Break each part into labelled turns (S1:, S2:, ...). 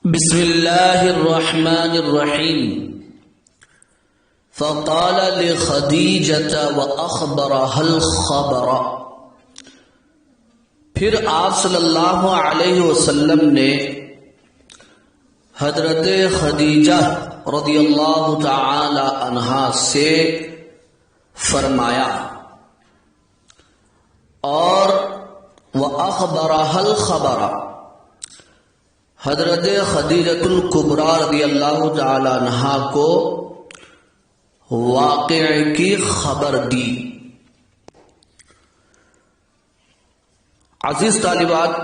S1: بسم اللہ الرحمن الرحیم فقال لخدیجة وأخبرها الخبر۔ پھر آپ صلی اللہ علیہ وسلم نے حضرت خدیجہ رضی اللہ تعالی عنہا سے فرمایا اور وأخبرها الخبر، حضرت خدیجۃ الکبریٰ رضی اللہ تعالی عنہا کو واقعے کی خبر دی۔ عزیز طالبات،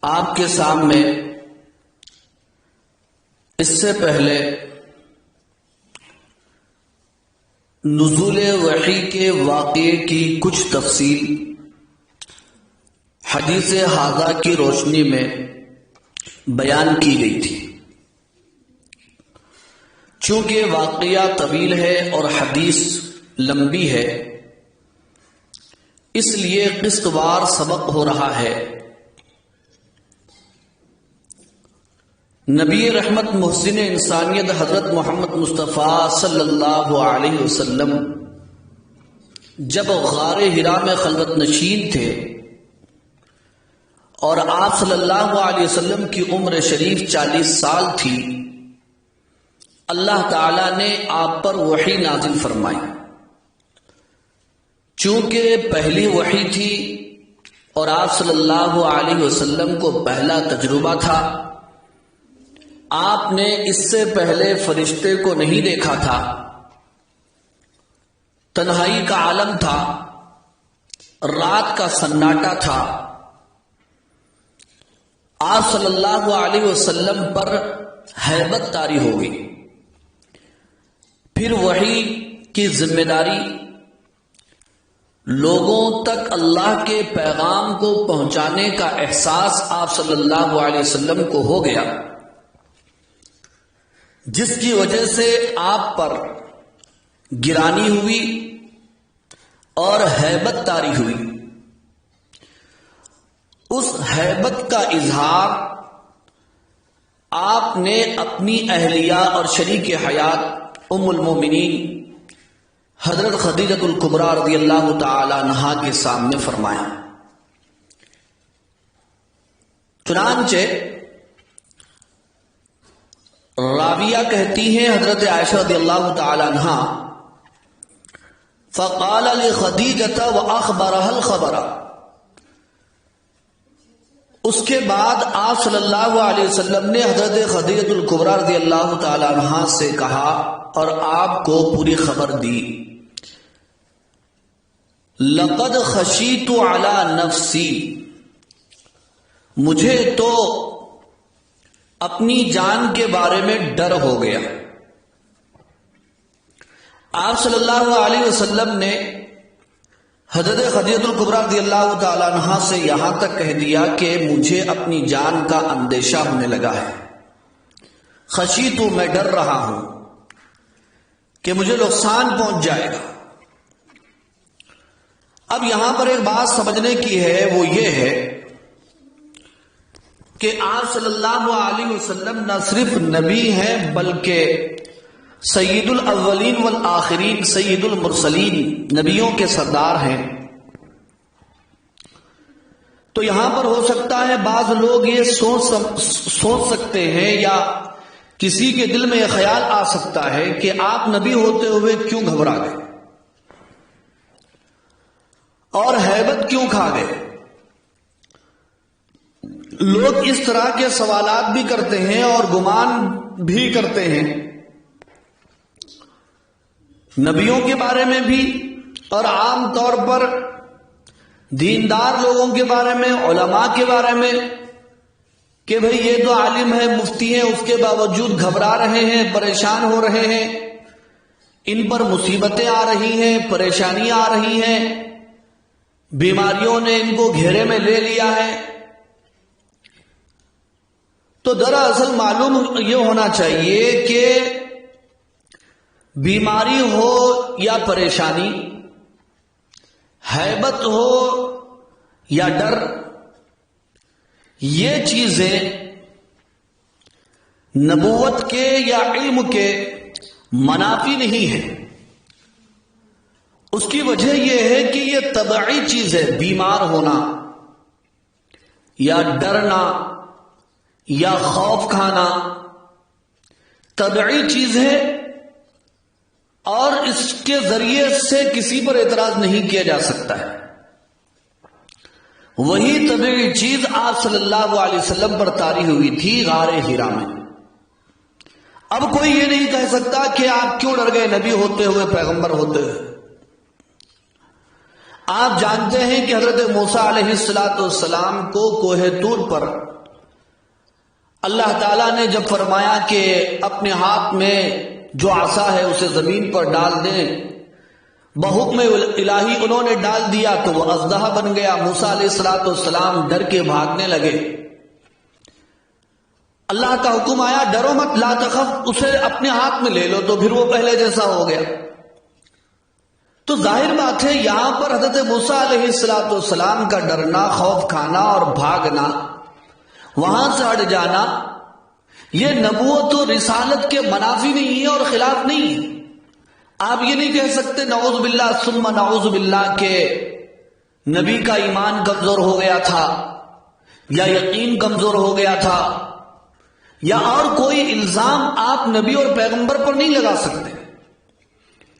S1: آپ کے سامنے اس سے پہلے نزول وحی کے واقعے کی کچھ تفصیل حدیث ھذا کی روشنی میں بیان کی گئی تھی۔ چونکہ واقعہ طویل ہے اور حدیث لمبی ہے، اس لیے قسط وار سبق ہو رہا ہے۔ نبی رحمت محسن انسانیت حضرت محمد مصطفیٰ صلی اللہ علیہ وسلم جب غار حرا میں خلوت نشین تھے اور آپ صلی اللہ علیہ وسلم کی عمر شریف 40 سال تھی، اللہ تعالی نے آپ پر وحی نازل فرمائی۔ چونکہ پہلی وحی تھی اور آپ صلی اللہ علیہ وسلم کو پہلا تجربہ تھا، آپ نے اس سے پہلے فرشتے کو نہیں دیکھا تھا، تنہائی کا عالم تھا، رات کا سناٹا تھا، آپ صلی اللہ علیہ وسلم پر ہیبت طاری ہو گئی۔ پھر وحی کی ذمہ داری لوگوں تک اللہ کے پیغام کو پہنچانے کا احساس آپ صلی اللہ علیہ وسلم کو ہو گیا، جس کی وجہ سے آپ پر گرانی ہوئی اور ہیبت طاری ہوئی۔ اس ہیبت کا اظہار آپ نے اپنی اہلیہ اور شریک حیات ام المومنین حضرت خدیجۃ الکبریٰ رضی اللہ تعالی عنہا کے سامنے فرمایا۔ چنانچہ راویہ کہتی ہیں حضرت عائشہ رضی اللہ تعالی عنہا فقال لخدیجۃ وأخبرها الخبر، اس کے بعد آپ صلی اللہ علیہ وسلم نے حضرت خدیجۃ الکبریٰ رضی اللہ تعالی عنہا سے کہا اور آپ کو پوری خبر دی۔ لقد خشیت علی نفسی، مجھے تو اپنی جان کے بارے میں ڈر ہو گیا۔ آپ صلی اللہ علیہ وسلم نے حضرت خدیجۃ الکبریٰ رضی اللہ تعالی عنہا سے یہاں تک کہہ دیا کہ مجھے اپنی جان کا اندیشہ ہونے لگا ہے، خشیت، میں ڈر رہا ہوں کہ مجھے نقصان پہنچ جائے گا۔ اب یہاں پر ایک بات سمجھنے کی ہے، وہ یہ ہے کہ آپ صلی اللہ علیہ وسلم نہ صرف نبی ہیں بلکہ سید الاولین والآخرین، سید المرسلین، نبیوں کے سردار ہیں۔ تو یہاں پر ہو سکتا ہے بعض لوگ یہ سوچ سکتے ہیں یا کسی کے دل میں یہ خیال آ سکتا ہے کہ آپ نبی ہوتے ہوئے کیوں گھبرا گئے اور ہیبت کیوں کھا گئے۔ لوگ اس طرح کے سوالات بھی کرتے ہیں اور گمان بھی کرتے ہیں، نبیوں کے بارے میں بھی اور عام طور پر دیندار لوگوں کے بارے میں، علماء کے بارے میں، کہ بھئی یہ تو عالم ہے، مفتی ہیں، اس کے باوجود گھبرا رہے ہیں، پریشان ہو رہے ہیں، ان پر مصیبتیں آ رہی ہیں، پریشانیاں آ رہی ہیں، بیماریوں نے ان کو گھیرے میں لے لیا ہے۔ تو دراصل معلوم یہ ہونا چاہیے کہ بیماری ہو یا پریشانی، ہیبت ہو یا ڈر، یہ چیزیں نبوت کے یا علم کے منافی نہیں ہیں. اس کی وجہ یہ ہے کہ یہ طبعی چیز ہے. بیمار ہونا یا ڈرنا یا خوف کھانا طبعی چیز ہے، اور اس کے ذریعے سے کسی پر اعتراض نہیں کیا جا سکتا ہے. وہی طبعی چیز آپ صلی اللہ علیہ وسلم پر طاری ہوئی تھی غار حرا میں. اب کوئی یہ نہیں کہہ سکتا کہ آپ کیوں ڈر گئے نبی ہوتے ہوئے، پیغمبر ہوتے ہوئے. آپ جانتے ہیں کہ حضرت موسیٰ علیہ السلام کو کوہ طور پر اللہ تعالیٰ نے جب فرمایا کہ اپنے ہاتھ میں جو عصا ہے اسے زمین پر ڈال دیں، بحکم الہی انہوں نے ڈال دیا تو وہ اژدہا بن گیا. موسیٰ علیہ السلام ڈر کے بھاگنے لگے. اللہ کا حکم آیا ڈرو مت، لا تخف، اسے اپنے ہاتھ میں لے لو، تو پھر وہ پہلے جیسا ہو گیا. تو ظاہر بات ہے یہاں پر حضرت موسیٰ علیہ السلام کا ڈرنا، خوف کھانا اور بھاگنا، وہاں سے ہٹ جانا، یہ نبوت و رسالت کے منافی نہیں ہے اور خلاف نہیں ہے. آپ یہ نہیں کہہ سکتے نعوذ باللہ ثم نعوذ باللہ کہ نبی کا ایمان کمزور ہو گیا تھا یا یقین کمزور ہو گیا تھا، یا اور کوئی الزام آپ نبی اور پیغمبر پر نہیں لگا سکتے،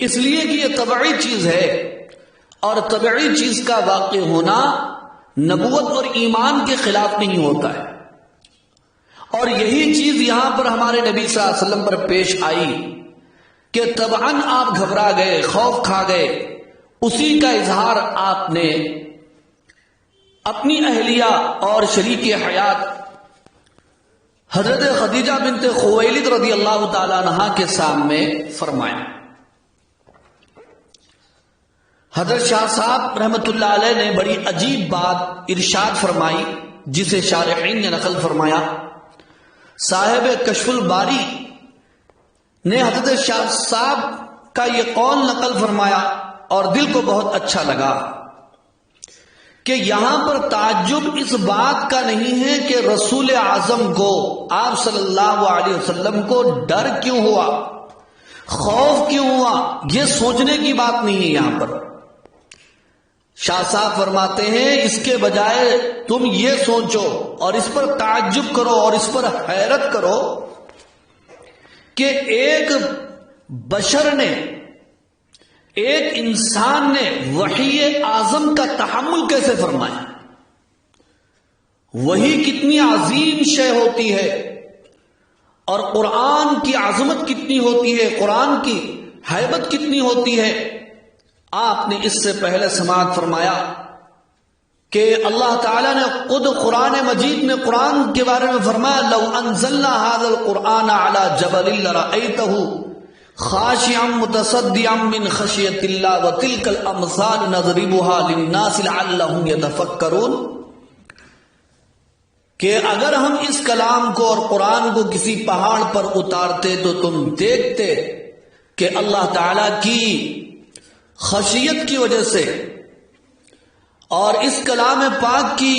S1: اس لیے کہ یہ طبعی چیز ہے، اور طبعی چیز کا واقع ہونا نبوت اور ایمان کے خلاف نہیں ہوتا ہے. اور یہی چیز یہاں پر ہمارے نبی صلی اللہ علیہ وسلم پر پیش آئی کہ طبعاً آپ گھبرا گئے، خوف کھا گئے. اسی کا اظہار آپ نے اپنی اہلیہ اور شریک حیات حضرت خدیجہ بنت خویلد رضی اللہ تعالی عنہا کے سامنے فرمایا. حضرت شاہ صاحب رحمت اللہ علیہ نے بڑی عجیب بات ارشاد فرمائی جسے شارحین نے نقل فرمایا. صاحب کشف الباری نے حضرت شاہ صاحب کا یہ قول نقل فرمایا اور دل کو بہت اچھا لگا کہ یہاں پر تعجب اس بات کا نہیں ہے کہ رسول اعظم کو، آپ صلی اللہ علیہ وسلم کو ڈر کیوں ہوا، خوف کیوں ہوا، یہ سوچنے کی بات نہیں ہے. یہاں پر شاہ صاحب فرماتے ہیں اس کے بجائے تم یہ سوچو اور اس پر تعجب کرو اور اس پر حیرت کرو کہ ایک بشر نے، ایک انسان نے وحی اعظم کا تحمل کیسے فرمایا. وہی کتنی عظیم شے ہوتی ہے، اور قرآن کی عظمت کتنی ہوتی ہے، قرآن کی ہیبت کتنی ہوتی ہے. آپ نے اس سے پہلے سماعت فرمایا کہ اللہ تعالیٰ نے خود قرآن مجید میں قرآن کے بارے میں فرمایا لو انزلنا هذا القرآن على جبل لرأيته خاشعا متصدعا من خشية الله وتلك الأمثال نضربها للناس لعلهم يتفكرون. کہ اگر ہم اس کلام کو اور قرآن کو کسی پہاڑ پر اتارتے تو تم دیکھتے کہ اللہ تعالیٰ کی خشیت کی وجہ سے اور اس کلام پاک کی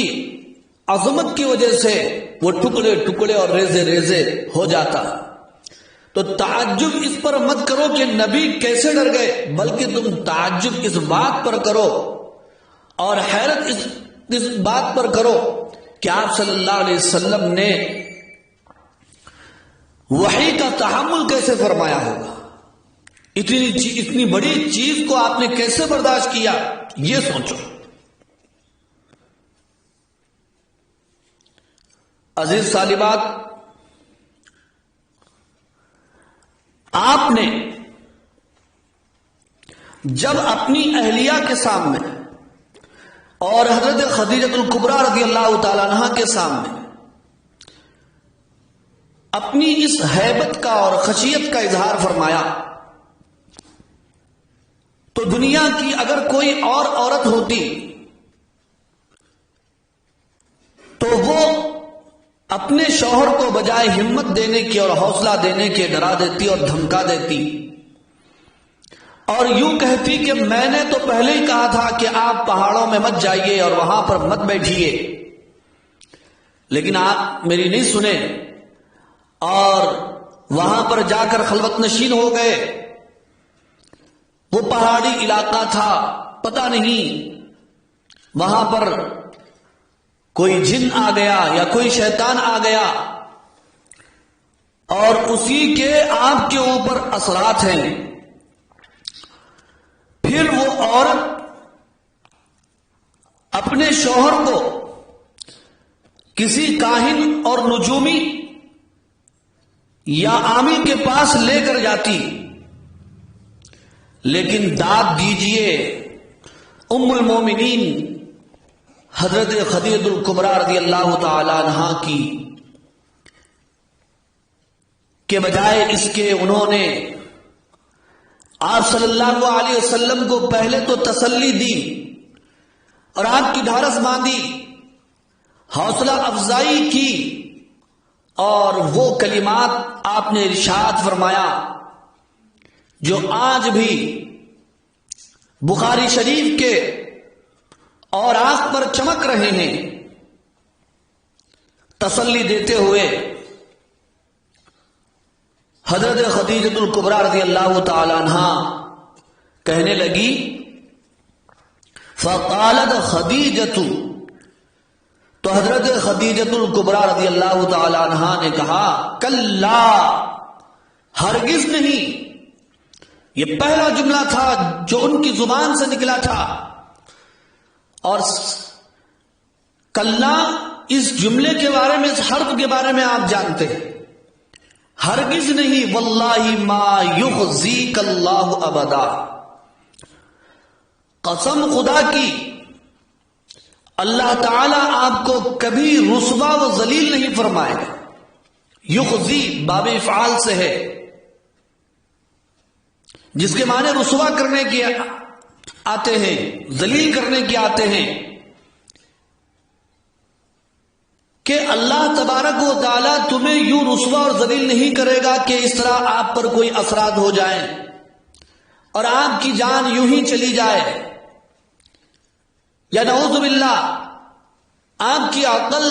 S1: عظمت کی وجہ سے وہ ٹکڑے ٹکڑے اور ریزے ریزے ہو جاتا. تو تعجب اس پر مت کرو کہ نبی کیسے ڈر گئے، بلکہ تم تعجب اس بات پر کرو اور حیرت اس بات پر کرو کہ آپ صلی اللہ علیہ وسلم نے وحی کا تحمل کیسے فرمایا ہوگا، اتنی بڑی چیز کو آپ نے کیسے برداشت کیا، یہ سوچو. عزیز طالبات، آپ نے جب اپنی اہلیہ کے سامنے اور حضرت خدیجہ الکبریٰ رضی اللہ تعالی عنہا کے سامنے اپنی اس ہیبت کا اور خشیت کا اظہار فرمایا، تو دنیا کی اگر کوئی اور عورت ہوتی تو وہ اپنے شوہر کو بجائے ہمت دینے کی اور حوصلہ دینے کے ڈرا دیتی اور دھمکا دیتی اور یوں کہتی کہ میں نے تو پہلے ہی کہا تھا کہ آپ پہاڑوں میں مت جائیے اور وہاں پر مت بیٹھیے، لیکن آپ میری نہیں سنے اور وہاں پر جا کر خلوت نشین ہو گئے. وہ پہاڑی علاقہ تھا، پتہ نہیں وہاں پر کوئی جن آ گیا یا کوئی شیطان آ گیا اور اسی کے آپ کے اوپر اثرات ہیں. پھر وہ عورت اپنے شوہر کو کسی کاہن اور نجومی یا عامل کے پاس لے کر جاتی، لیکن داد دیجئے ام المومنین حضرت خدیجہ الکبریٰ رضی اللہ تعالی عنہا کی، کے بجائے اس کے انہوں نے آپ صلی اللہ علیہ وسلم کو پہلے تو تسلی دی اور آپ کی ڈھارس باندھی، حوصلہ افزائی کی، اور وہ کلمات آپ نے ارشاد فرمایا جو آج بھی بخاری شریف کے اور آنکھ پر چمک رہے ہیں، تسلی دیتے ہوئے حضرت خدیجہ الکبریٰ رضی اللہ تعالی عنہا کہنے لگی، فقالت خدیجہ، تو حضرت خدیجہ الکبریٰ رضی اللہ تعالی عنہا نے کہا، کلا، ہرگز نہیں. یہ پہلا جملہ تھا جو ان کی زبان سے نکلا تھا، اور کلا اس جملے کے بارے میں، اس حرف کے بارے میں آپ جانتے ہیں، ہرگز نہیں، واللہ ما یخزیک اللہ ابدا، قسم خدا کی اللہ تعالیٰ آپ کو کبھی رسوا و ذلیل نہیں فرمائے گا. یخزی باب افعال سے ہے، جس کے معنی رسوا کرنے کے آتے ہیں، ذلیل کرنے کے آتے ہیں، کہ اللہ تبارک و تعالیٰ تمہیں یوں رسوا اور ذلیل نہیں کرے گا کہ اس طرح آپ پر کوئی اثرات ہو جائیں اور آپ کی جان یوں ہی چلی جائے، یا نعوذ باللہ آپ کی عقل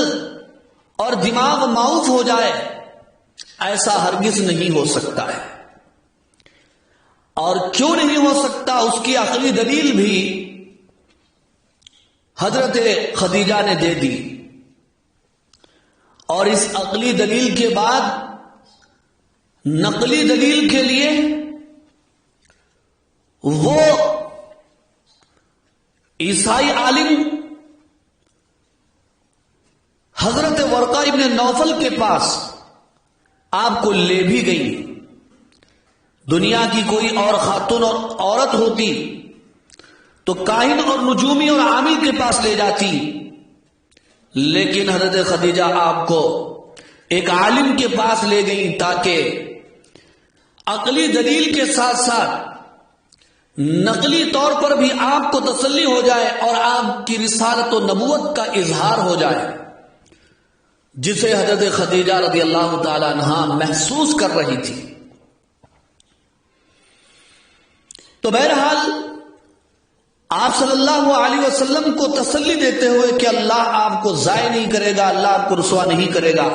S1: اور دماغ معوف ہو جائے. ایسا ہرگز نہیں ہو سکتا ہے. اور کیوں نہیں ہو سکتا، اس کی عقلی دلیل بھی حضرت خدیجہ نے دے دی، اور اس عقلی دلیل کے بعد نقلی دلیل کے لیے وہ عیسائی عالم حضرت ورقہ ابن نوفل کے پاس آپ کو لے بھی گئی. دنیا کی کوئی اور خاتون اور عورت ہوتی تو کاہن اور نجومی اور عامل کے پاس لے جاتی، لیکن حضرت خدیجہ آپ کو ایک عالم کے پاس لے گئی تاکہ عقلی دلیل کے ساتھ ساتھ نقلی طور پر بھی آپ کو تسلی ہو جائے اور آپ کی رسالت و نبوت کا اظہار ہو جائے، جسے حضرت خدیجہ رضی اللہ تعالی عنہا محسوس کر رہی تھی. تو بہرحال آپ صلی اللہ علیہ وسلم کو تسلی دیتے ہوئے کہ اللہ آپ کو ضائع نہیں کرے گا، اللہ آپ کو رسوا نہیں کرے گا،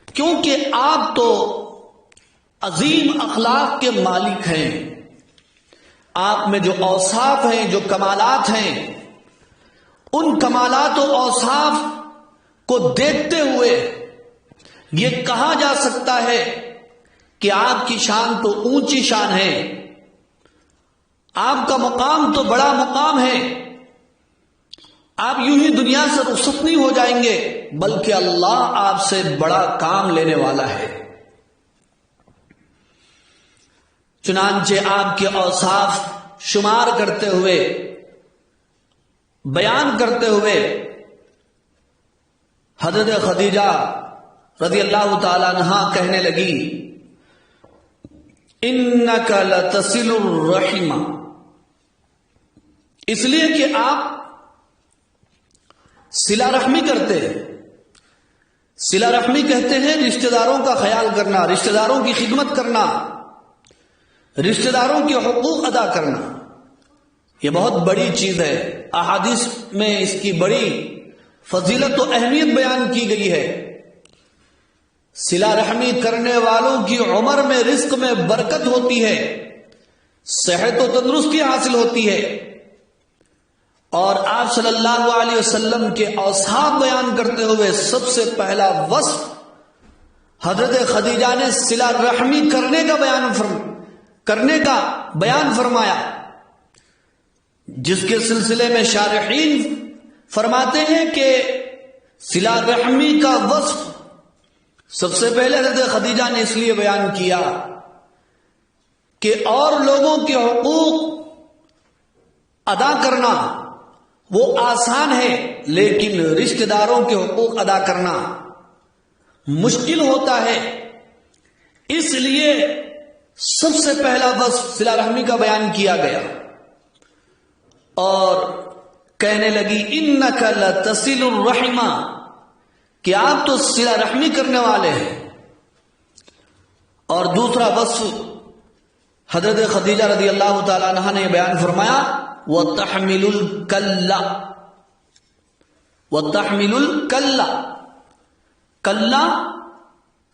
S1: کیونکہ آپ تو عظیم اخلاق کے مالک ہیں. آپ میں جو اوصاف ہیں، جو کمالات ہیں، ان کمالات و اوصاف کو دیکھتے ہوئے یہ کہا جا سکتا ہے کہ آپ کی شان تو اونچی شان ہے، آپ کا مقام تو بڑا مقام ہے، آپ یوں ہی دنیا سے رخصت نہیں ہو جائیں گے، بلکہ اللہ آپ سے بڑا کام لینے والا ہے. چنانچہ آپ کے اوصاف شمار کرتے ہوئے، بیان کرتے ہوئے حضرت خدیجہ رضی اللہ تعالی عنہا کہنے لگی، انک لتصل الرحم، اس لیے کہ آپ صلہ رحمی کرتے ہیں. صلہ رحمی کہتے ہیں رشتہ داروں کا خیال کرنا، رشتہ داروں کی خدمت کرنا، رشتہ داروں کے حقوق ادا کرنا. یہ بہت بڑی چیز ہے، احادیث میں اس کی بڑی فضیلت و اہمیت بیان کی گئی ہے. صلہ رحمی کرنے والوں کی عمر میں رزق میں برکت ہوتی ہے، صحت و تندرستی حاصل ہوتی ہے. اور آپ صلی اللہ علیہ وسلم کے اوصاف بیان کرتے ہوئے سب سے پہلا وصف حضرت خدیجہ نے صلہ رحمی کرنے کا بیان فرمایا، جس کے سلسلے میں شارحین فرماتے ہیں کہ صلہ رحمی کا وصف سب سے پہلے حضرت خدیجہ نے اس لیے بیان کیا کہ اور لوگوں کے حقوق ادا کرنا وہ آسان ہے، لیکن رشتہ داروں کے حقوق ادا کرنا مشکل ہوتا ہے. اس لیے سب سے پہلا وصف صلہ رحمی کا بیان کیا گیا. اور کہنے لگی انک لتصل الرحم، کہ آپ تو صلہ رحمی کرنے والے ہیں. اور دوسرا وصف حضرت خدیجہ رضی اللہ تعالی عنہا نے بیان فرمایا وَتَحْمِلُ الْكَلَّ. وَتَحْمِلُ الْكَلَّ، کلّا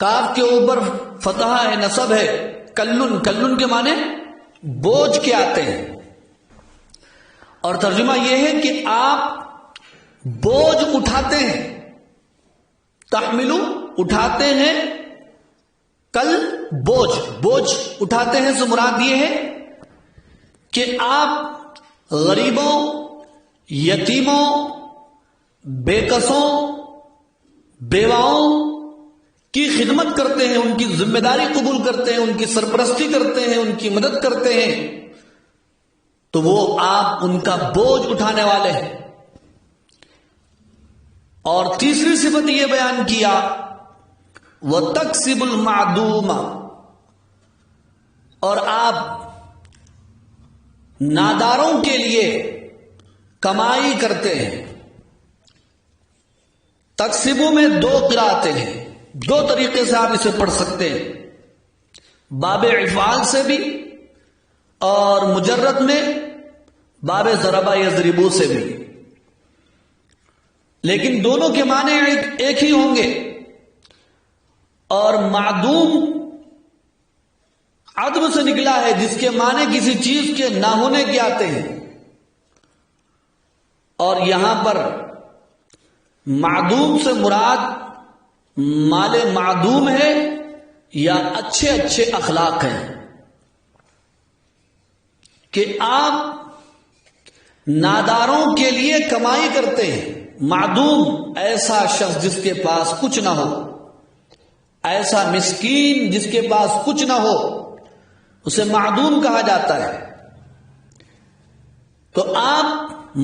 S1: کاف کے اوپر فتحہ ہے، نصب ہے. کلن، کلن کے معنی بوجھ کے آتے ہیں. اور ترجمہ یہ ہے کہ آپ بوجھ اٹھاتے ہیں. تحملو اٹھاتے ہیں، کل بوجھ اٹھاتے ہیں سے مراد یہ ہے کہ آپ غریبوں، یتیموں، بے کسوں، بیواؤں کی خدمت کرتے ہیں، ان کی ذمہ داری قبول کرتے ہیں، ان کی سرپرستی کرتے ہیں، ان کی مدد کرتے ہیں، تو وہ آپ ان کا بوجھ اٹھانے والے ہیں. اور تیسری صفت یہ بیان کیا وَتَكْسِبُ الْمَعْدُومَ، اور آپ ناداروں کے لیے کمائی کرتے ہیں. تقسیبوں میں دو قرأتیں ہیں، دو طریقے سے آپ اسے پڑھ سکتے ہیں، باب افعال سے بھی اور مجرد میں باب ضربہ یضربو سے بھی، لیکن دونوں کے معنی ایک ہی ہوں گے. اور معدوم عدم سے نکلا ہے، جس کے معنی کسی چیز کے نہ ہونے کے آتے ہیں. اور یہاں پر معدوم سے مراد مال معدوم ہے یا اچھے اچھے اخلاق ہیں، کہ آپ ناداروں کے لیے کمائی کرتے ہیں. معدوم ایسا شخص جس کے پاس کچھ نہ ہو، ایسا مسکین جس کے پاس کچھ نہ ہو، اسے معدوم کہا جاتا ہے. تو آپ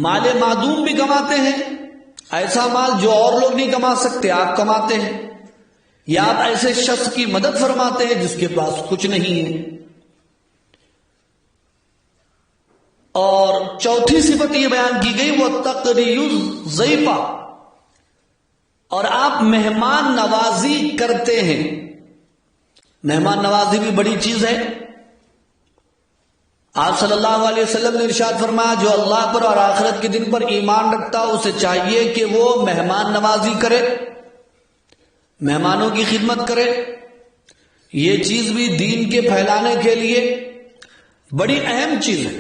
S1: مال معدوم بھی کماتے ہیں، ایسا مال جو اور لوگ نہیں کما سکتے آپ کماتے ہیں، یا آپ ایسے شخص کی مدد فرماتے ہیں جس کے پاس کچھ نہیں ہے. اور چوتھی صفت یہ بیان کی گئی وہ تقریء الضیفہ، اور آپ مہمان نوازی کرتے ہیں. مہمان نوازی بھی بڑی چیز ہے. آپ صلی اللہ علیہ وسلم نے ارشاد فرمایا جو اللہ پر اور آخرت کے دن پر ایمان رکھتا اسے چاہیے کہ وہ مہمان نوازی کرے، مہمانوں کی خدمت کرے. یہ چیز بھی دین کے پھیلانے کے لیے بڑی اہم چیز ہے.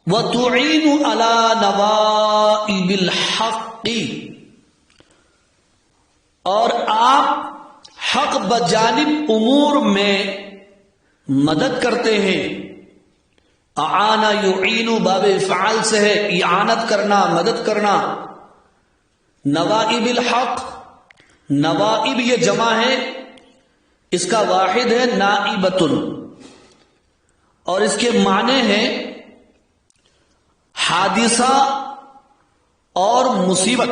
S1: وَتُعِينُ عَلَى نَوَائِبِ الْحَقِّ، اور آپ حق بجانب امور میں مدد کرتے ہیں. اعانہ یعین باب فعال سے ہے، اعانت کرنا، مدد کرنا. نوائب الحق، نوائب یہ جمع ہے، اس کا واحد ہے نائبۃ، اور اس کے معنی ہیں حادثہ اور مصیبت.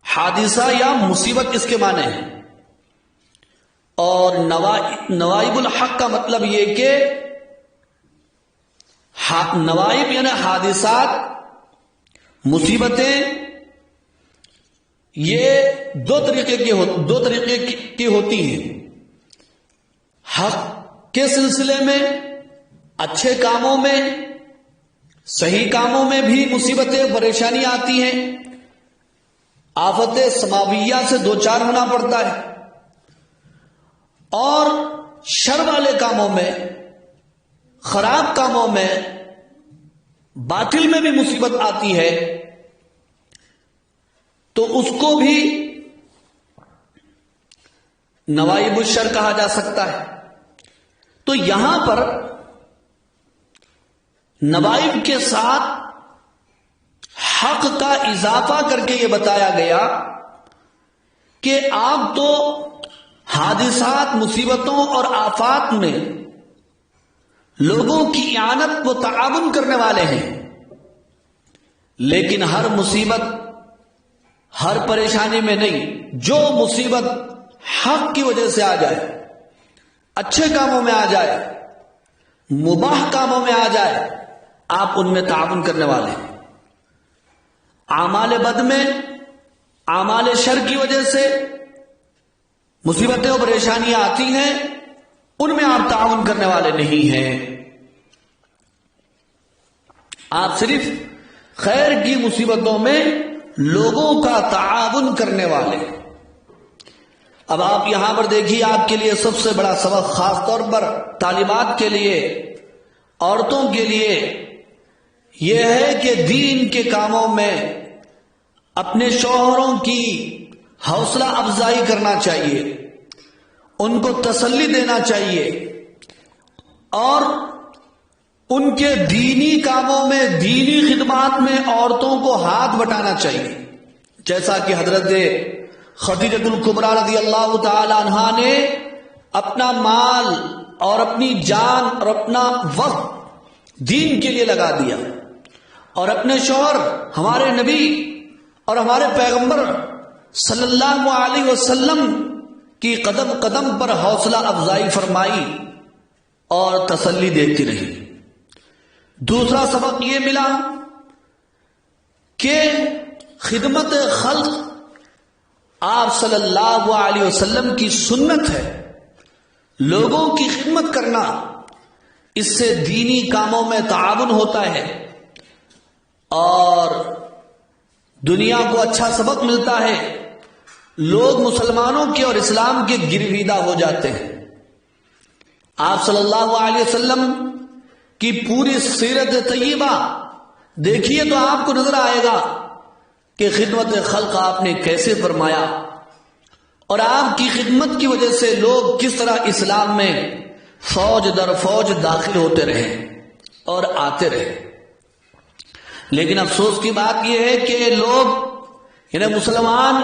S1: حادثہ یا مصیبت اس کے معنی ہیں. اور نوائب الحق کا مطلب یہ کہ نوائب یعنی حادثات، مصیبتیں، یہ دو طریقے کی ہوتی ہیں. حق کے سلسلے میں، اچھے کاموں میں، صحیح کاموں میں بھی مصیبتیں پریشانی آتی ہیں، آفت سماویہ سے دوچار ہونا پڑتا ہے، اور شر والے کاموں میں، خراب کاموں میں، باطل میں بھی مصیبت آتی ہے تو اس کو بھی نوائب الشر کہا جا سکتا ہے۔ تو یہاں پر نوائب کے ساتھ حق کا اضافہ کر کے یہ بتایا گیا کہ آپ تو حادثات، مصیبتوں اور آفات میں لوگوں کی اعانت و تعاون کرنے والے ہیں، لیکن ہر مصیبت، ہر پریشانی میں نہیں، جو مصیبت حق کی وجہ سے آ جائے، اچھے کاموں میں آ جائے، مباح کاموں میں آ جائے، آپ ان میں تعاون کرنے والے ہیں۔ اعمال بد میں، اعمال شر کی وجہ سے مصیبتیں اور پریشانیاں آتی ہیں، ان میں آپ تعاون کرنے والے نہیں ہیں، آپ صرف خیر کی مصیبتوں میں لوگوں کا تعاون کرنے والے۔ اب آپ یہاں پر دیکھیے، آپ کے لیے سب سے بڑا سبق، خاص طور پر طالبات کے لیے، عورتوں کے لیے، یہ ہے کہ دین کے کاموں میں اپنے شوہروں کی حوصلہ افزائی کرنا چاہیے، ان کو تسلی دینا چاہیے، اور ان کے دینی کاموں میں، دینی خدمات میں عورتوں کو ہاتھ بٹانا چاہیے، جیسا کہ حضرت خدیجہ الکبریٰ رضی اللہ تعالی عنہا نے اپنا مال اور اپنی جان اور اپنا وقت دین کے لیے لگا دیا، اور اپنے شوہر ہمارے نبی اور ہمارے پیغمبر صلی اللہ علیہ وسلم کی قدم قدم پر حوصلہ افزائی فرمائی اور تسلی دیتی رہی۔ دوسرا سبق یہ ملا کہ خدمت خلق آپ صلی اللہ علیہ وسلم کی سنت ہے، لوگوں کی خدمت کرنا، اس سے دینی کاموں میں تعاون ہوتا ہے اور دنیا کو اچھا سبق ملتا ہے، لوگ مسلمانوں کے اور اسلام کے گرویدہ ہو جاتے ہیں۔ آپ صلی اللہ علیہ وسلم کی پوری سیرت طیبہ دیکھیے تو آپ کو نظر آئے گا کہ خدمت خلق آپ نے کیسے فرمایا، اور آپ کی خدمت کی وجہ سے لوگ کس طرح اسلام میں فوج در فوج داخل ہوتے رہے اور آتے رہے۔ لیکن افسوس کی بات یہ ہے کہ لوگ، یعنی مسلمان،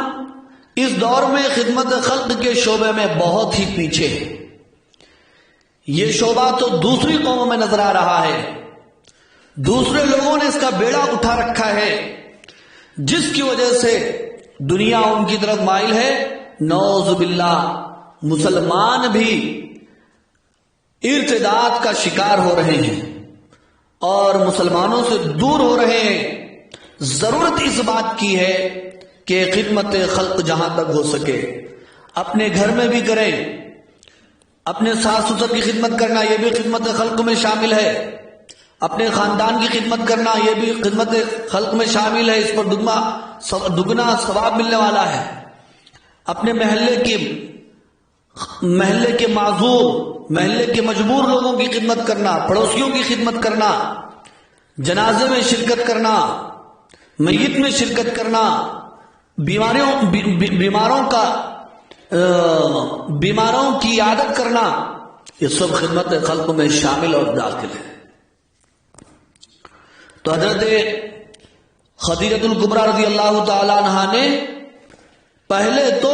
S1: اس دور میں خدمت خلق کے شعبے میں بہت ہی پیچھے ہے۔ یہ شعبہ تو دوسری قوموں میں نظر آ رہا ہے، دوسرے لوگوں نے اس کا بیڑا اٹھا رکھا ہے، جس کی وجہ سے دنیا ان کی طرف مائل ہے۔ نعوذ باللہ، مسلمان بھی ارتداد کا شکار ہو رہے ہیں اور مسلمانوں سے دور ہو رہے ہیں۔ ضرورت اس بات کی ہے کہ خدمت خلق جہاں تک ہو سکے اپنے گھر میں بھی کریں، اپنے ساس سسر کی خدمت کرنا یہ بھی خدمت خلق میں شامل ہے، اپنے خاندان کی خدمت کرنا یہ بھی خدمت خلق میں شامل ہے، اس پر دگنا ثواب ملنے والا ہے۔ اپنے محلے کے معذور، محلے کے مجبور لوگوں کی خدمت کرنا، پڑوسیوں کی خدمت کرنا، جنازے میں شرکت کرنا، میت میں شرکت کرنا، بیماروں کی عیادت کرنا، یہ سب خدمت خلق میں شامل اور داخل ہے۔ تو حضرت خدیجہ الکبریٰ رضی اللہ تعالی عنہا نے پہلے تو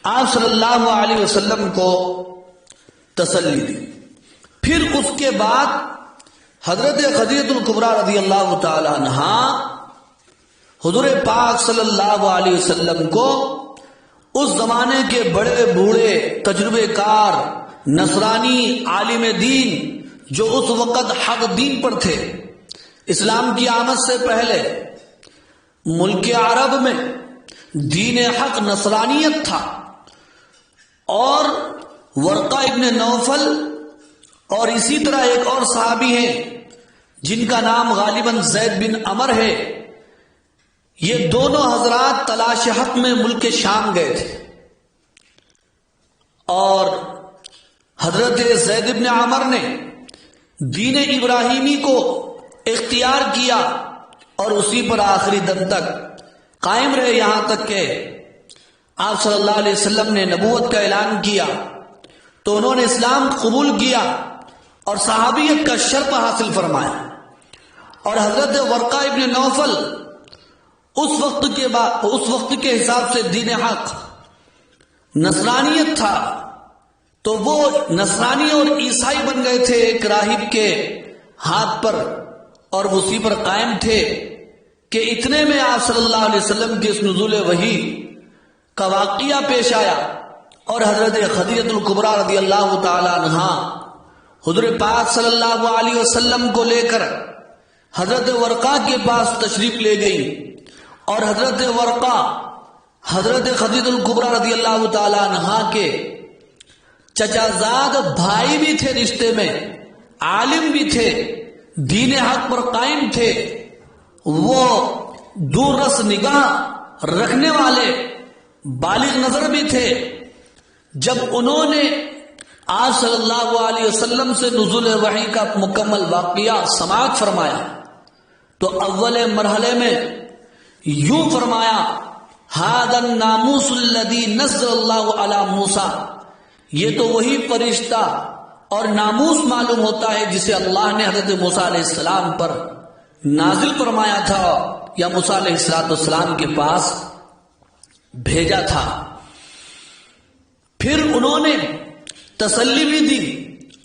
S1: آپ صلی اللہ علیہ وسلم کو تسلی دی، پھر اس کے بعد حضرت خدیجہ الکبریٰ رضی اللہ تعالی عنہا حضور پاک صلی اللہ علیہ وسلم کو اس زمانے کے بڑے بوڑھے تجربے کار نصرانی عالم دین جو اس وقت حق دین پر تھے، اسلام کی آمد سے پہلے ملک عرب میں دین حق نصرانیت تھا، اور ورقہ ابن نوفل اور اسی طرح ایک اور صحابی ہیں جن کا نام غالباً زید بن عمر ہے، یہ دونوں حضرات تلاش حق میں ملک شام گئے تھے، اور حضرت زید بن عمر نے دین ابراہیمی کو اختیار کیا اور اسی پر آخری دم تک قائم رہے، یہاں تک کہ آپ صلی اللہ علیہ وسلم نے نبوت کا اعلان کیا تو انہوں نے اسلام قبول کیا اور صحابیت کا شرف حاصل فرمایا۔ اور حضرت ورقہ ابن نوفل اس وقت کے حساب سے دین حق نصرانیت تھا، تو وہ نصرانی اور عیسائی بن گئے تھے ایک راہب کے ہاتھ پر، اور اسی پر قائم تھے کہ اتنے میں آپ صلی اللہ علیہ وسلم کے اس نزول وحی کا واقعہ پیش آیا، اور حضرت خدیجہ الکبریٰ رضی اللہ تعالی عنہا حضور پاک صلی اللہ علیہ وسلم کو لے کر حضرت ورقہ کے پاس تشریف لے گئی، اور حضرت ورقہ حضرت خدیجہ الکبریٰ رضی اللہ تعالی عنہا کے چچا زاد بھائی بھی تھے، رشتے میں عالم بھی تھے، دین حق پر قائم تھے، وہ دور رس نگاہ رکھنے والے بالغ نظر بھی تھے۔ جب انہوں نے آپ صلی اللہ علیہ وسلم سے نزول وحی کا مکمل واقعہ سماعت فرمایا تو اول مرحلے میں یوں فرمایا، ھذا الناموس الذی نزل اللہ علی موسیٰ، یہ تو وہی فرشتہ اور ناموس معلوم ہوتا ہے جسے اللہ نے حضرت موسیٰ علیہ السلام پر نازل فرمایا تھا یا موسیٰ علیہ السلام کے پاس بھیجا تھا۔ پھر انہوں نے تسلی بھی دی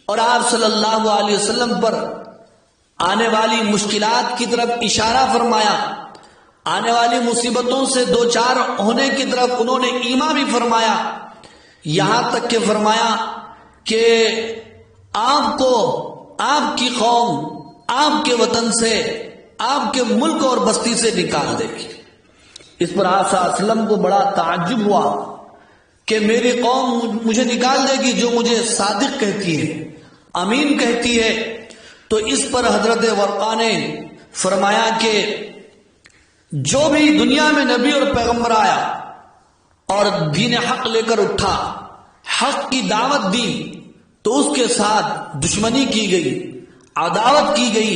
S1: اور آپ صلی اللہ علیہ وسلم پر آنے والی مشکلات کی طرف اشارہ فرمایا، آنے والی مصیبتوں سے دوچار ہونے کی طرف انہوں نے ایما بھی فرمایا، یہاں تک کہ فرمایا کہ آپ کو آپ کی قوم آپ کے وطن سے، آپ کے ملک اور بستی سے نکال دے گی۔ اس پر آپ صلی اللہ علیہ وسلم کو بڑا تعجب ہوا کہ میری قوم مجھے نکال دے گی جو مجھے صادق کہتی ہے، امین کہتی ہے۔ تو اس پر حضرت ورقہ نے فرمایا کہ جو بھی دنیا میں نبی اور پیغمبر آیا اور دین حق لے کر اٹھا، حق کی دعوت دی، تو اس کے ساتھ دشمنی کی گئی، عداوت کی گئی،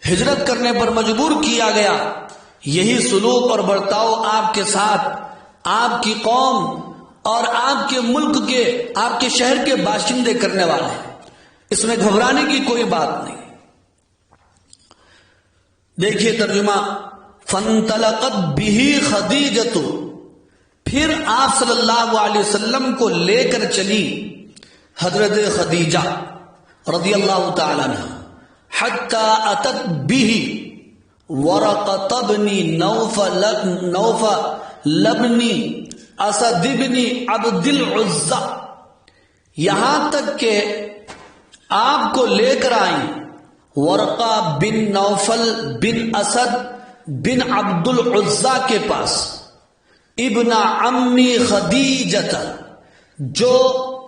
S1: ہجرت کرنے پر مجبور کیا گیا۔ یہی سلوک اور برتاؤ آپ کے ساتھ آپ کی قوم اور آپ کے ملک کے، آپ کے شہر کے باشندے کرنے والے ہیں، اس میں گھبرانے کی کوئی بات نہیں۔ دیکھیے ترجمہ، فانطلقت بہ خدیجۃ، پھر آپ صلی اللہ علیہ وسلم کو لے کر چلی حضرت خدیجہ رضی اللہ تعالی عنہ، حتی اتت بہ ورقۃ بن نوفل بن اسد بن عبد العزى، یہاں تک کہ آپ کو لے کر آئیں ورقہ بن نوفل بن اسد بن عبد العزى کے پاس، ابن عمی خدیجہ، جو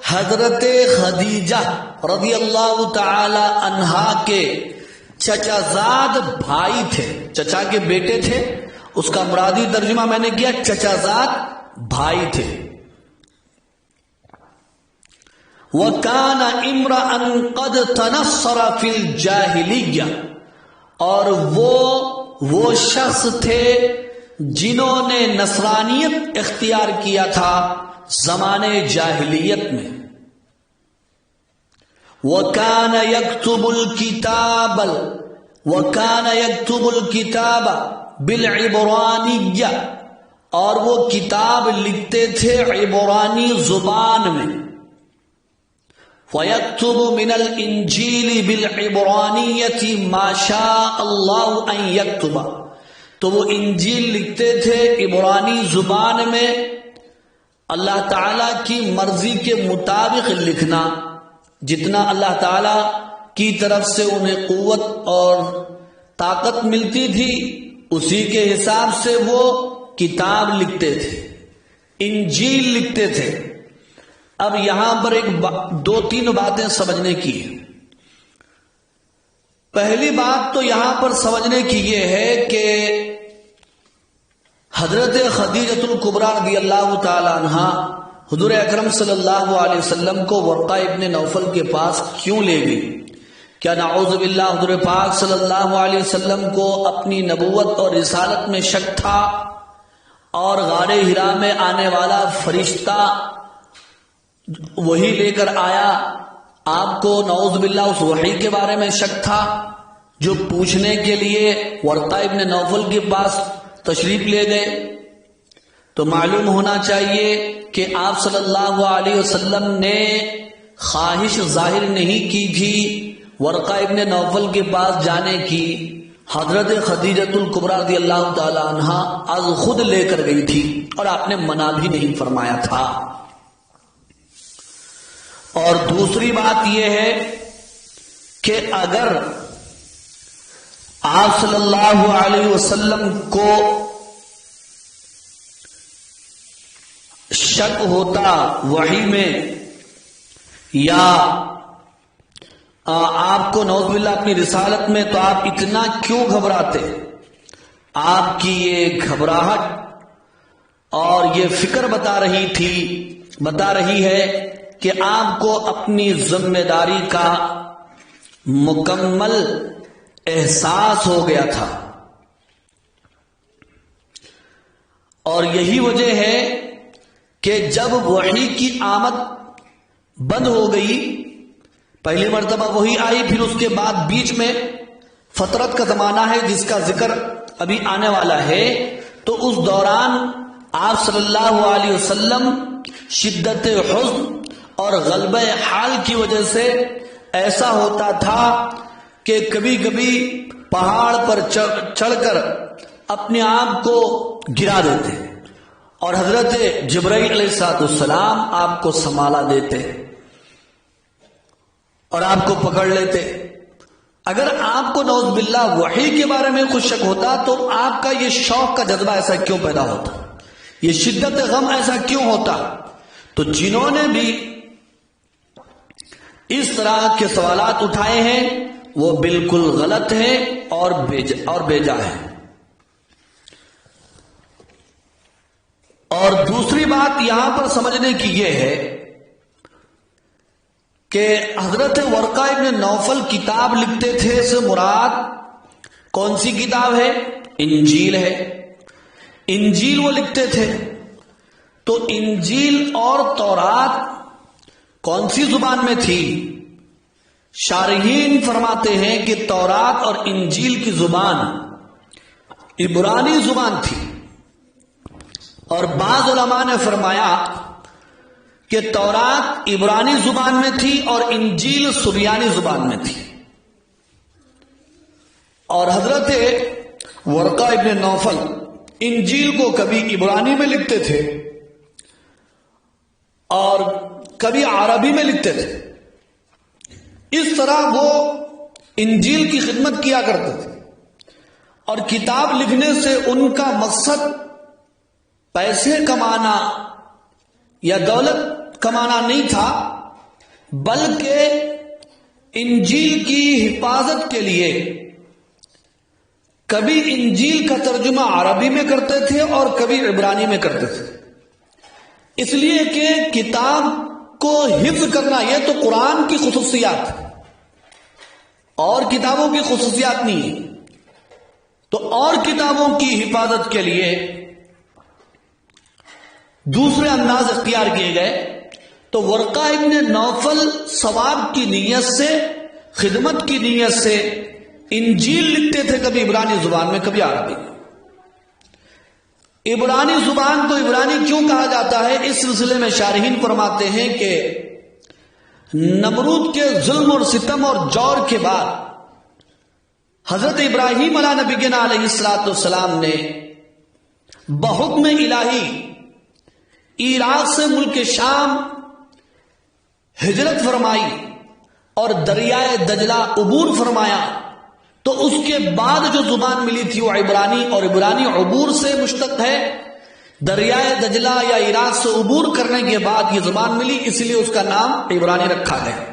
S1: حضرت خدیجہ رضی اللہ تعالی عنہا کے چچا زاد بھائی تھے، چچا کے بیٹے تھے، اس کا مرادی ترجمہ میں نے کیا چچا زاد بھائی تھے۔ وَكَانَ امْرَأً قَدْ تَنَصَّرَ فِي الْجَاهِلِيَّةِ، اور وہ شخص تھے جنہوں نے نصرانیت اختیار کیا تھا زمانے جاہلیت میں۔ وَكَانَ يَكْتُبُ الْكِتَابَ بِالْعِبْرَانِيَّةِ، اور وہ کتاب لکھتے تھے عبرانی زبان میں۔ وَيَكْتُبُ مِنَ الْإِنْجِيلِ بِالْعِبْرَانِيَّةِ مَا شَاءَ اللَّهُ أَنْ يَكْتُبَ، تو وہ انجیل لکھتے تھے عبرانی زبان میں، اللہ تعالیٰ کی مرضی کے مطابق لکھنا، جتنا اللہ تعالیٰ کی طرف سے انہیں قوت اور طاقت ملتی تھی اسی کے حساب سے وہ کتاب لکھتے تھے، انجیل لکھتے تھے۔ اب یہاں پر دو تین باتیں سمجھنے کی ہیں۔ پہلی بات تو یہاں پر سمجھنے کی یہ ہے کہ حضرت خدیجۃ الکبریٰ رضی اللہ تعالی عنہا حضور اکرم صلی اللہ علیہ وسلم کو ورقہ ابن نوفل کے پاس کیوں لے گئی؟ کیا نعوذ باللہ حضور پاک صلی اللہ علیہ وسلم کو اپنی نبوت اور رسالت میں شک تھا اور غار حرا میں آنے والا فرشتہ وہی لے کر آیا؟ آپ کو نعوذ باللہ اس وحی کے بارے میں شک تھا جو پوچھنے کے لیے ورقہ ابن نوفل کے پاس تشریف لے گئے؟ تو معلوم ہونا چاہیے کہ آپ صلی اللہ علیہ وسلم نے خواہش ظاہر نہیں کی تھی ورقہ ابن نوفل کے پاس جانے کی، حضرت خدیجۃ الکبریٰ رضی اللہ تعالی عنہا از خود لے کر گئی تھی اور آپ نے منع بھی نہیں فرمایا تھا۔ اور دوسری بات یہ ہے کہ اگر آپ صلی اللہ علیہ وسلم کو شک ہوتا وحی میں، یا آپ کو نعوذ باللہ اپنی رسالت میں، تو آپ اتنا کیوں گھبراتے؟ آپ کی یہ گھبراہٹ اور یہ فکر بتا رہی ہے کہ آپ کو اپنی ذمہ داری کا مکمل احساس ہو گیا تھا، اور یہی وجہ ہے کہ جب وحی کی آمد بند ہو گئی، پہلی مرتبہ وہی آئی، پھر اس کے بعد بیچ میں فترت کا زمانہ ہے جس کا ذکر ابھی آنے والا ہے، تو اس دوران آپ صلی اللہ علیہ وسلم شدت حزن اور غلبہ حال کی وجہ سے ایسا ہوتا تھا کہ کبھی کبھی پہاڑ پر چڑھ کر اپنے آپ کو گرا دیتے اور حضرت جبرائیل علیہ السلام آپ کو سنبھالا دیتے اور آپ کو پکڑ لیتے۔ اگر آپ کو نعوذ باللہ وحی کے بارے میں کچھ شک ہوتا تو آپ کا یہ شوق کا جذبہ ایسا کیوں پیدا ہوتا، یہ شدت غم ایسا کیوں ہوتا؟ تو جنہوں نے بھی اس طرح کے سوالات اٹھائے ہیں وہ بالکل غلط ہیں اور بیجا ہے۔ اور دوسری بات یہاں پر سمجھنے کی یہ ہے کہ حضرت ورقہ ابن نوفل کتاب لکھتے تھے، سے مراد کون سی کتاب ہے؟ انجیل ہے۔ انجیل وہ لکھتے تھے، تو انجیل اور تورات کون سی زبان میں تھی؟ شارحین فرماتے ہیں کہ تورات اور انجیل کی زبان عبرانی زبان تھی، اور بعض علماء نے فرمایا کہ تورات عبرانی زبان میں تھی اور انجیل سریانی زبان میں تھی، اور حضرت ورقہ ابن نوفل انجیل کو کبھی عبرانی میں لکھتے تھے اور کبھی عربی میں لکھتے تھے۔ اس طرح وہ انجیل کی خدمت کیا کرتے تھے، اور کتاب لکھنے سے ان کا مقصد پیسے کمانا یا دولت کمانا نہیں تھا، بلکہ انجیل کی حفاظت کے لیے کبھی انجیل کا ترجمہ عربی میں کرتے تھے اور کبھی عبرانی میں کرتے تھے، اس لیے کہ کتاب کو حفظ کرنا یہ تو قرآن کی خصوصیات ہے اور کتابوں کی خصوصیات نہیں ہے، تو اور کتابوں کی حفاظت کے لیے دوسرے انداز اختیار کیے گئے۔ تو ورقہ ابن نوفل ثواب کی نیت سے، خدمت کی نیت سے انجیل لکھتے تھے، کبھی عبرانی زبان میں کبھی عربی۔ عبرانی زبان کو عبرانی کیوں کہا جاتا ہے؟ اس سلسلے میں شارحین فرماتے ہیں کہ نمرود کے ظلم اور ستم اور جور کے بعد حضرت ابراہیم علیہ نبینا علیہ السلام نے بحکم الہی عراق سے ملک شام ہجرت فرمائی اور دریائے دجلہ عبور فرمایا، تو اس کے بعد جو زبان ملی تھی وہ عبرانی، اور عبرانی عبور سے مشتق ہے۔ دریائے دجلہ یا عراق سے عبور کرنے کے بعد یہ زبان ملی، اس لیے اس کا نام عبرانی رکھا گیا۔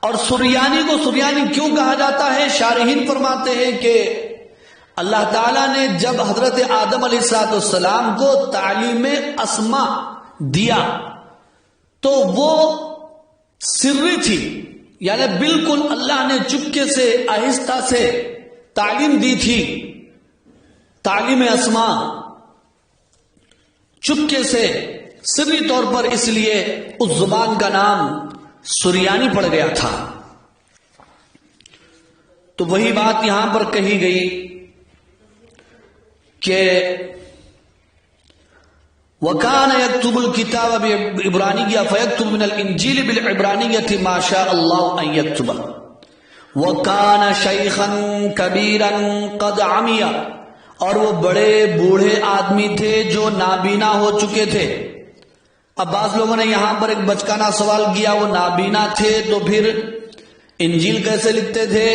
S1: اور سریانی کو سریانی کیوں کہا جاتا ہے؟ شارحین فرماتے ہیں کہ اللہ تعالیٰ نے جب حضرت آدم علیہ السلام کو تعلیم اسماء دیا تو وہ سری تھی، یعنی بالکل اللہ نے چپکے سے آہستہ سے تعلیم دی تھی، تعلیم اسماء چپکے سے سری طور پر، اس لیے اس زبان کا نام سریانی پڑ گیا تھا۔ تو وہی بات یہاں پر کہی گئی کہ وَكَانَ يَكْتُبُ الْكِتَابَ بِعِبْرَانِيَّةٍ فَيَكْتُبُ مِنَ الْإِنْجِيلِ بِالْعِبْرَانِيَّةِ مَا شَاءَ اللَّهُ أَن يَكْتُبَ وَكَانَ شَيْخًا كَبِيرًا قَدْ عَمِيَ، اور وہ بڑے بوڑھے آدمی تھے جو نابینا ہو چکے تھے۔ اب بعض لوگوں نے یہاں پر ایک بچکانہ سوال کیا، وہ نابینا تھے تو پھر انجیل کیسے لکھتے تھے؟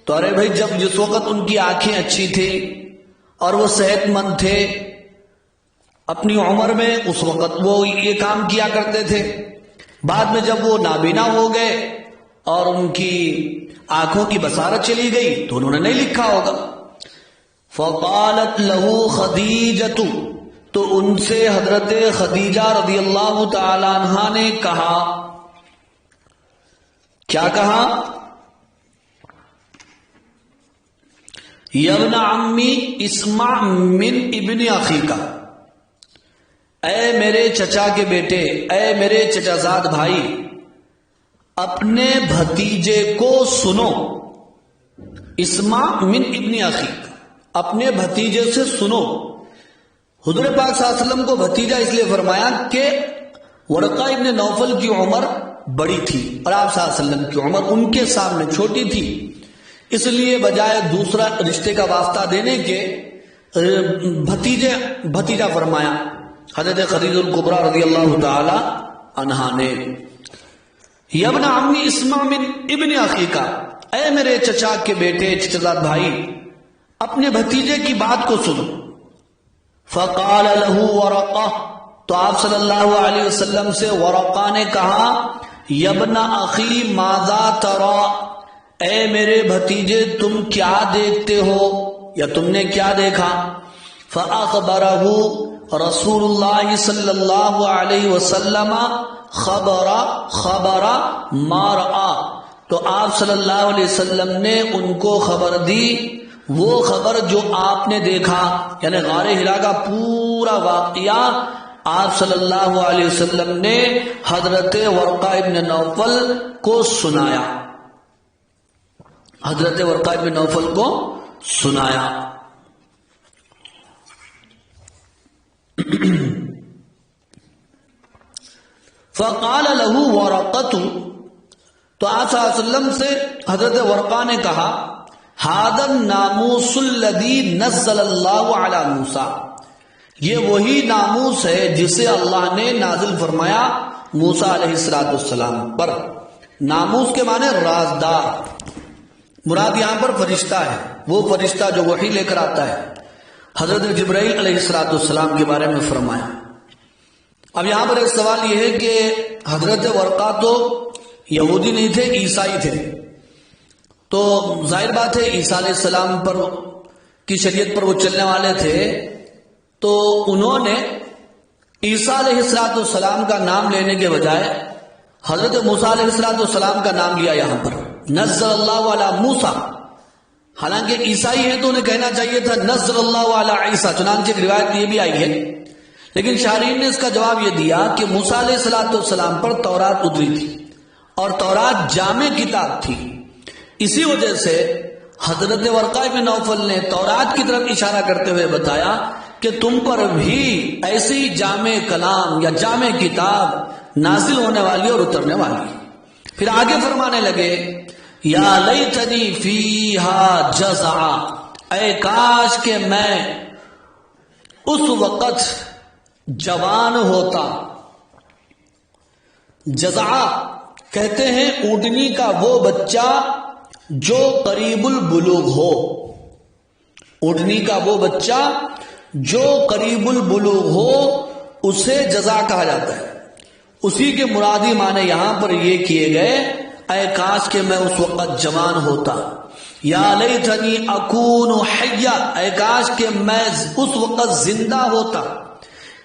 S1: تو ارے بھائی، جب جس وقت ان کی آنکھیں اچھی تھی اور وہ صحت مند تھے اپنی عمر میں، اس وقت وہ یہ کام کیا کرتے تھے۔ بعد میں جب وہ نابینا ہو گئے اور ان کی آنکھوں کی بصارت چلی گئی تو انہوں نے نہیں لکھا ہوگا۔ فقالت له خدیجہ، تو ان سے حضرت خدیجہ رضی اللہ تعالی عنہا نے کہا، کیا کہا؟ یا ابن عمی اسمع من ابن اخیک، اے میرے چچا کے بیٹے، اے میرے چچا زاد بھائی، اپنے بھتیجے کو سنو۔ اسمع من ابن اخیک، اپنے بھتیجے سے سنو۔ حضور پاک صلی اللہ علیہ وسلم کو بھتیجا اس لیے فرمایا کہ ورقہ ابن نوفل کی عمر بڑی تھی اور آپ صلی اللہ علیہ وسلم کی عمر ان کے سامنے چھوٹی تھی، اس لیے بجائے دوسرا رشتے کا واسطہ دینے کے بھتیجا فرمایا حضرت خدیجہ الکبریٰ رضی اللہ تعالی عنہا نے۔ یا ابن عمی اسمع من ابن اخیک، اے میرے چچا کے بیٹے، چچا بھائی، اپنے بھتیجے کی بات کو سنو۔ فقال له ورقہ، تو آپ صلی اللہ علیہ وسلم سے ورقہ نے کہا، یا ابن اخی ماذا ترى، اے میرے بھتیجے تم کیا دیکھتے ہو یا تم نے کیا دیکھا؟ فاخبرہ رسول اللہ صلی اللہ علیہ وسلم خبر ما رأى، تو آپ صلی اللہ علیہ وسلم نے ان کو خبر دی وہ خبر جو آپ نے دیکھا، یعنی غار ہرا کا پورا واقعہ آپ صلی اللہ علیہ وسلم نے حضرت ورقہ ابن نوفل کو سنایا، حضرت ورقہ ابن نوفل کو سنایا۔ فقال له ورقۃ، تو آپ صلی اللہ علیہ وسلم سے حضرت ورقہ نے کہا، ھذا الناموس الذی نزل اللہ علی موسیٰ، یہ وہی ناموس ہے جسے اللہ نے نازل فرمایا موسیٰ علیہ السلام پر۔ ناموس کے معنی رازدار، مراد یہاں پر فرشتہ ہے، وہ فرشتہ جو وحی لے کر آتا ہے۔ حضرت جبرائیل علیہ السلام کے بارے میں فرمایا۔ اب یہاں پر ایک سوال یہ ہے کہ حضرت ورقہ تو یہودی نہیں تھے، عیسائی تھے، تو ظاہر بات ہے عیسیٰ علیہ السلام پر کی شریعت پر وہ چلنے والے تھے، تو انہوں نے عیسیٰ علیہ السلام کا نام لینے کے بجائے حضرت موسیٰ علیہ السلام کا نام لیا یہاں پر، نزل اللہ علی موسیٰ۔ حالانکہ عیسائی ہے تو انہیں کہنا چاہیے تھا نزل اللہ علی عیسیٰ، چنانچہ ایک روایت یہ بھی آئی ہے، لیکن شارحین نے اس کا جواب یہ دیا کہ موسیٰ علیہ السلام پر تورات اتری تھی اور تورات جامع کتاب تھی، اسی وجہ سے حضرت ورقہ بن نوفل نے تورات کی طرف اشارہ کرتے ہوئے بتایا کہ تم پر بھی ایسی جامع کلام یا جامع کتاب نازل ہونے والی اور اترنے والی۔ پھر آگے فرمانے لگے، یا لیتنی فیہا جزع، اے کاش کہ میں اس وقت جوان ہوتا۔ جزع کہتے ہیں اونٹنی کا وہ بچہ جو قریب البلوغ ہو، اونٹنی کا وہ بچہ جو قریب البلوغ ہو اسے جزع کہا جاتا ہے۔ اسی کے مرادی معنی یہاں پر یہ کیے گئے، اے کاش کہ میں اس وقت جوان ہوتا، یا لیتنی اکون حیا، اے کاش کہ میں اس وقت زندہ ہوتا،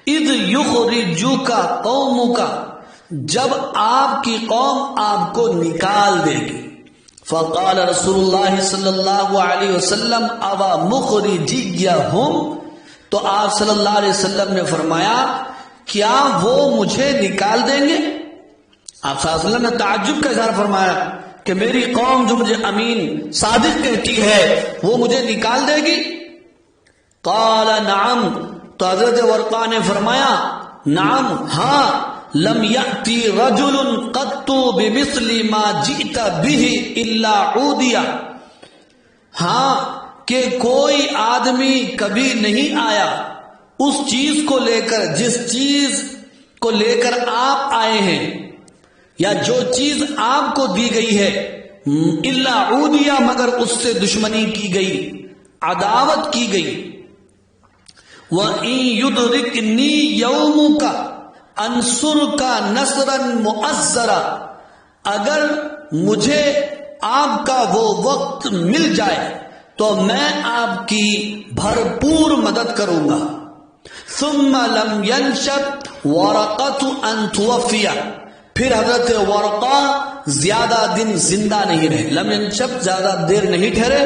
S1: اذ یخرجک قومک، جب آپ کی قوم آپ کو نکال دے گی۔ فقال رسول اللہ صلی اللہ علیہ وسلم اوا مخرجیہم، تو آپ صلی اللہ علیہ وسلم نے فرمایا کیا وہ مجھے نکال دیں گے؟ آپ صلی اللہ علیہ وسلم نے تعجب کا اظہار فرمایا کہ میری قوم جو مجھے امین صادق کہتی ہے وہ مجھے نکال دے گی؟ قال نعم، تو حضرت ورقہ نے فرمایا نعم، ہاں، لم یأتی رجل قط بمثل ما جئت به الا عودیا، ہاں کہ کوئی آدمی کبھی نہیں آیا اس چیز کو لے کر جس چیز کو لے کر آپ آئے ہیں، یا جو چیز آپ کو دی گئی ہے، الا عودیا، مگر اس سے دشمنی کی گئی، عداوت کی گئی۔ وَإِن يُدْرِكْنِي يَوْمُكَ أَنْصُرْكَ نَصْرًا مُؤَزَّرًا، اگر مجھے آپ کا وہ وقت مل جائے تو میں آپ کی بھرپور مدد کروں گا۔ ثُمَّ لَمْ يَنْشَبْ وَرَقَةُ أَنْ تُوَفِّيَ، پھر حضرت ورقہ زیادہ دن زندہ نہیں رہے، لم ينشب زیادہ دیر نہیں ٹھہرے،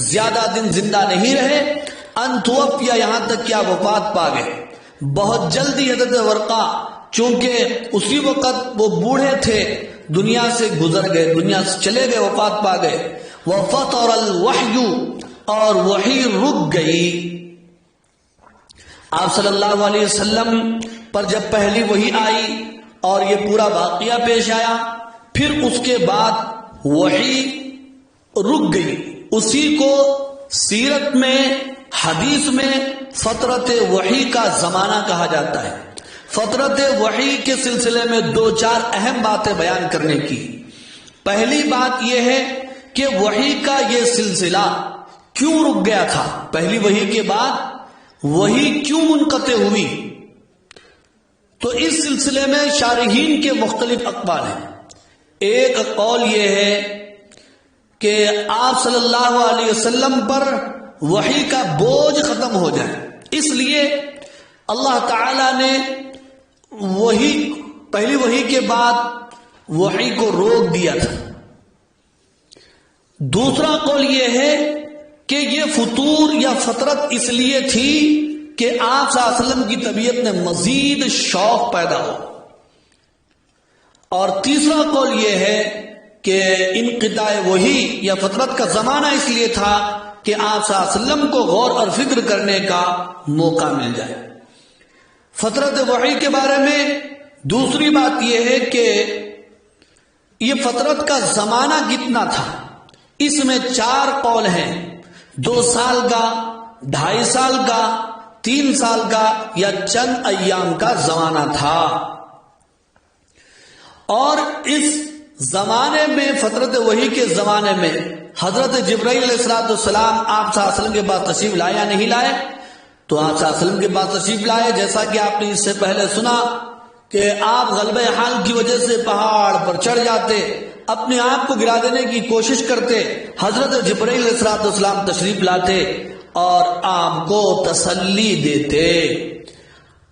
S1: زیادہ دن زندہ نہیں رہے، ان توفیا، یہاں تک کیا وفات پا گئے۔ بہت جلدی حضرت ورقہ چونکہ اسی وقت وہ بوڑھے تھے دنیا سے گزر گئے، دنیا سے چلے گئے، وفات پا گئے۔ وفطر الوحی، اور وحی رک گئی۔ آپ صلی اللہ علیہ وسلم پر جب پہلی وحی آئی اور یہ پورا واقعہ پیش آیا، پھر اس کے بعد وحی رک گئی۔ اسی کو سیرت میں، حدیث میں فترت وحی کا زمانہ کہا جاتا ہے۔ فترت وحی کے سلسلے میں دو چار اہم باتیں بیان کرنے کی۔ پہلی بات یہ ہے کہ وحی کا یہ سلسلہ کیوں رک گیا تھا، پہلی وحی کے بعد وحی کیوں منقطع ہوئی؟ تو اس سلسلے میں شارحین کے مختلف اقوال ہیں۔ ایک قول یہ ہے کہ آپ صلی اللہ علیہ وسلم پر وحی کا بوجھ ختم ہو جائے، اس لیے اللہ تعالی نے پہلی وحی کے بعد وحی کو روک دیا تھا۔ دوسرا قول یہ ہے کہ یہ فطور یا فترت اس لیے تھی کہ آپ صلی اللہ علیہ وسلم کی طبیعت میں مزید شوق پیدا ہو۔ اور تیسرا قول یہ ہے کہ انقطاع وحی یا فترت کا زمانہ اس لیے تھا کہ آپ صلی اللہ علیہ وسلم کو غور اور فکر کرنے کا موقع مل جائے۔ فترت وحی کے بارے میں دوسری بات یہ ہے کہ یہ فترت کا زمانہ کتنا تھا، اس میں چار قول ہیں، 2 سال کا، 2.5 سال کا، 3 سال کا، یا چند ایام کا زمانہ تھا۔ اور اس زمانے میں، فترت وحی کے زمانے میں، حضرت جبرائیل علیہ السلام آپ صلی اللہ علیہ وسلم کے پاس تشریف لائے یا نہیں لائے؟ تو آپ صلی اللہ علیہ وسلم کے پاس تشریف لائے، جیسا کہ آپ نے اس سے پہلے سنا کہ آپ غلبہ حال کی وجہ سے پہاڑ پر چڑھ جاتے، اپنے آپ کو گرا دینے کی کوشش کرتے، حضرت جبرائیل علیہ السلام تشریف لاتے اور آپ کو تسلی دیتے۔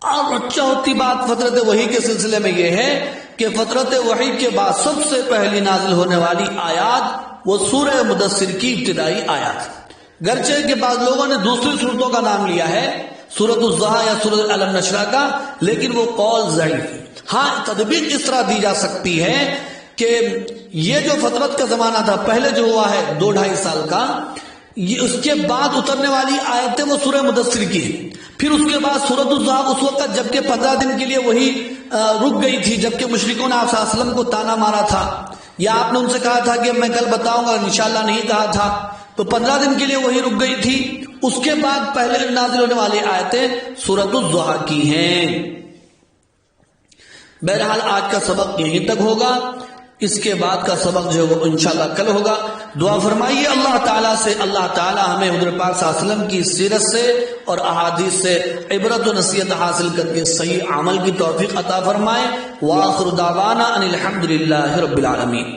S1: اور چوتھی بات فترت وحی کے سلسلے میں یہ ہے کہ فترت وحی کے بعد سب سے پہلی نازل ہونے والی آیات وہ سورہ مدثر کی ابتدائی آیات، گرچہ کے بعد لوگوں نے دوسری صورتوں کا نام لیا ہے، سورۃ الضحیٰ یا سورۃ علم نشرہ کا، لیکن وہ قول ضعیف۔ ہاں، تدبیر اس طرح دی جا سکتی ہے کہ یہ جو فترت کا زمانہ تھا، پہلے جو ہوا ہے 2-2.5 سال کا، یہ اس کے بعد اترنے والی آیتیں وہ سورہ مدثر کی ہیں۔ پھر اس کے بعد سورۃ الضحیٰ اس وقت جبکہ 15 دن کے لیے وہی رک گئی تھی، جبکہ مشرکوں نے آپ صلی اللہ علیہ وسلم کو تانا مارا تھا، یا آپ نے ان سے کہا تھا کہ میں کل بتاؤں گا، انشاءاللہ نہیں کہا تھا، تو 15 دن کے لیے وہی رک گئی تھی۔ اس کے بعد پہلے نازل ہونے والی آیتیں سورۃ الضحیٰ کی ہیں۔ بہرحال آج کا سبق یہیں تک ہوگا، اس کے بعد کا سبق جو ہے وہ انشاءاللہ کل ہوگا۔ دعا فرمائیے اللہ تعالیٰ سے، اللہ تعالیٰ ہمیں حضور پاک صلی اللہ علیہ وسلم کی سیرت سے اور احادیث سے عبرت و نصیحت حاصل کر کے صحیح عمل کی توفیق عطا فرمائے۔ وآخر دعوانا ان الحمد للہ رب العالمین۔